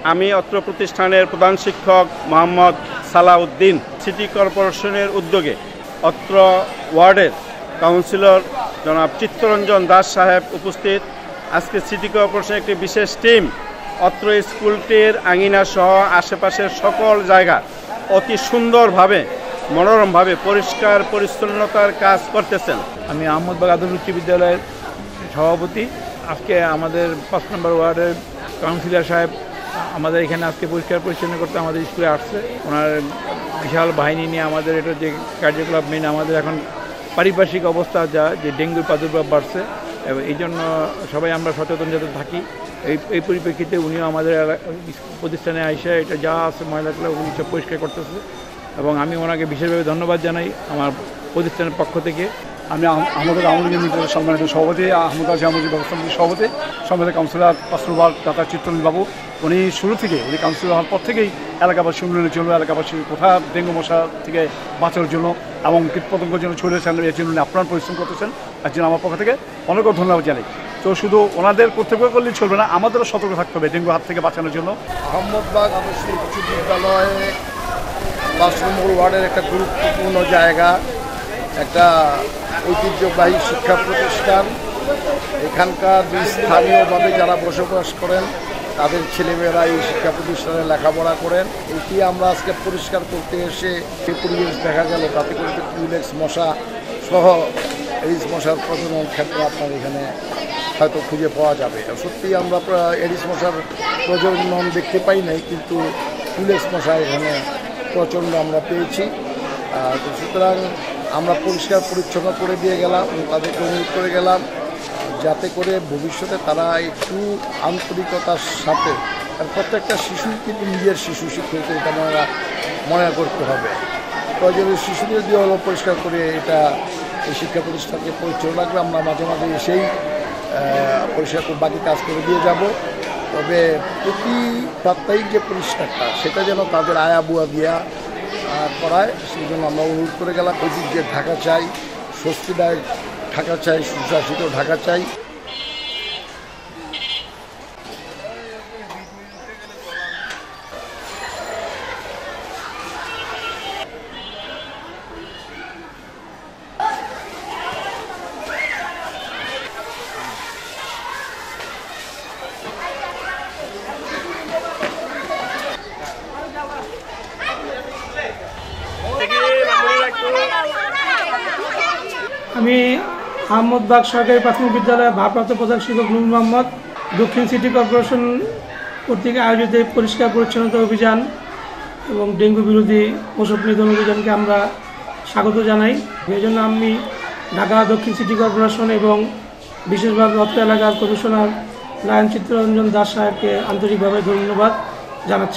আমি অত্র প্রতিষ্ঠানের প্রধান শিক্ষক মোহাম্মদ সালাউদ্দিন। সিটি কর্পোরেশনের উদ্যোগে অত্র ওয়ার্ডের কাউন্সিলর জনাব চিত্তরঞ্জন দাস সাহেব উপস্থিত। আজকে সিটি কর্পোরেশনের একটি বিশেষ টিম অত্র স্কুলটির আঙিনা সহ আশেপাশের সকল জায়গা অতি সুন্দরভাবে মনোরমভাবে পরিষ্কার পরিচ্ছন্নতার কাজ করতেছেন। আমি আহমদবাগ আদর্শ উচ্চ বিদ্যালয়ের সভাপতি। আজকে আমাদের 5 নম্বর ওয়ার্ডের কাউন্সিলর সাহেব আমাদের এখানে আজকে পরিষ্কার পরিচ্ছন্ন করতে আমাদের স্কুলে আসছে। ওনার বিশাল বাহিনী নিয়ে আমাদের এটা যে কার্যকলাপ মেন, আমাদের এখন পারিপার্শ্বিক অবস্থা যা যে ডেঙ্গুর প্রাদুর্ভাব বাড়ছে এবং এই জন্য সবাই আমরা সচেতন যাতে থাকি। এই পরিপ্রেক্ষিতে উনিও আমাদের প্রতিষ্ঠানে আইসা এটা যা আছে ময়লাগুলো উনি সব পরিষ্কার করতেছে এবং আমি ওনাকে বিশেষভাবে ধন্যবাদ জানাই আমার প্রতিষ্ঠানের পক্ষ থেকে। আমি আমাদের আওয়ামী লীগের মিত্রের সম্মানিত সভাপতি আহমদ আলী ব্যবস্থা সভাপতি সম্মানিত কাউন্সিলর পাঁচবার ডাক্তার চিত্তরঞ্জন বাবু। উনি শুরু থেকে উনি কাউন্সিলর হওয়ার পর থেকেই এলাকাবাসী উন্নয়নের জন্য, এলাকাবাসী কোথাও ডেঙ্গু মশা থেকে বাঁচানোর জন্য এবং কীটপতঙ্গের জন্য ছড়িয়েছেন, এর জন্য উনি আপ্রাণ পরিশ্রম করতেছেন। তার জন্য আমার পক্ষ থেকে অনেক ধন্যবাদ জানাই। তো শুধু ওনাদের কর্তব্য করলেই চলবে না, আমাদেরও সতর্ক থাকতে হবে ডেঙ্গু হাত থেকে বাঁচানোর জন্য। আহমদবাগ আদর্শ উচ্চ বিদ্যালয়ে 5 নম্বর ওয়ার্ডের একটা গুরুত্বপূর্ণ জায়গা, একটা ঐতিহ্যবাহী শিক্ষা প্রতিষ্ঠান। এখানকার স্থানীয়ভাবে যারা বসবাস করেন তাদের ছেলেমেয়েরা এই শিক্ষা প্রতিষ্ঠানে লেখাপড়া করেন। এটি আমরা আজকে পরিষ্কার করতে এসে যে পরিবেশ দেখা গেল তাতে করে কিউলেক্স মশা সহ এডিস মশার প্রজনন ক্ষেত্র আপনার এখানে হয়তো খুঁজে পাওয়া যাবে। সত্যিই আমরা এডিস মশার প্রজনন দেখতে পাই নাই, কিন্তু কিউলেক্স মশা এখানে প্রচণ্ড আমরা পেয়েছি। তো সুতরাং আমরা পরিষ্কার পরিচ্ছন্ন করে দিয়ে গেলাম, তাদেরকে অনুরোধ করে গেলাম যাতে করে ভবিষ্যতে তারা একটু আন্তরিকতার সাথে, প্রত্যেকটা শিশুই কিন্তু নিজের শিশু শিক্ষককে এটা মনে করতে হবে। প্রয়োজনীয় শিশুদের দিয়ে হলো পরিষ্কার করে এটা এই শিক্ষা প্রতিষ্ঠানকে পরিচ্ছন্ন রাখলে আমরা মাঝে মাঝে এসেই পরিষ্কার করে বাকি কাজ করে দিয়ে যাব। তবে প্রতি প্রাত্যহিক যে পরিষ্কারটা সেটা যেন তাদের আয়া বুয়া দিয়া করায়, সেই জন্য আমরা অনুরোধ করে গেলাম। ঐতিহ্যের ঢাকা চাই, স্বস্তিদায়ক ঢাকা চাই, সুশাসিত ঢাকা চাই। আমি আহমদবাগ সরকারি প্রাথমিক বিদ্যালয়ের ভারপ্রাপ্ত প্রধান শিক্ষক নূর মোহাম্মদ। দক্ষিণ সিটি কর্পোরেশন কর্তৃক আয়োজিত পরিষ্কার পরিচ্ছন্নতা অভিযান এবং ডেঙ্গু বিরোধী মশক নিধন অভিযানকে আমরা স্বাগত জানাই। এই জন্য আমি ঢাকা দক্ষিণ সিটি কর্পোরেশন এবং বিশেষভাবে অত্র এলাকার কমিশনার লায়ন চিত্তরঞ্জন দাস সাহেবকে আন্তরিকভাবে ধন্যবাদ জানাচ্ছি।